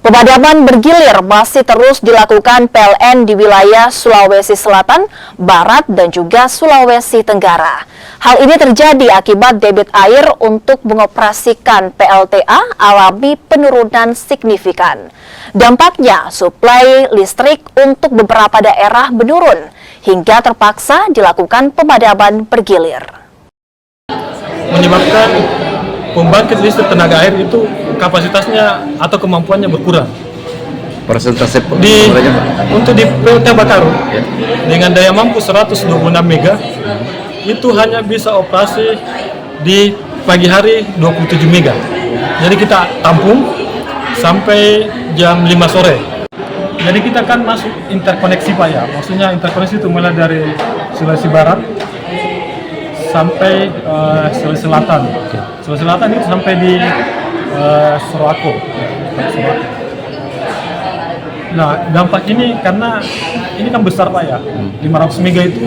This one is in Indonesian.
Pemadaman bergilir masih terus dilakukan PLN di wilayah Sulawesi Selatan, Barat, dan juga Sulawesi Tenggara. Hal ini terjadi akibat debit air untuk mengoperasikan PLTA alami penurunan signifikan. Dampaknya, suplai listrik untuk beberapa daerah menurun, hingga terpaksa dilakukan pemadaman bergilir. Menyebabkan pembangkit listrik tenaga air itu kapasitasnya atau kemampuannya berkurang. Persentase Untuk di PLTA Bakaru dengan daya mampu 126 mega itu hanya bisa operasi di pagi hari 27 mega. Jadi kita tampung sampai jam 5 sore. Jadi kita kan masuk interkoneksi Pak ya. Maksudnya interkoneksi itu mulai dari Sulawesi Barat sampai Sulawesi Selatan. Sulawesi Selatan itu sampai di Sorowako. Nah, dampak ini karena ini kan besar Pak ya. 500 mega itu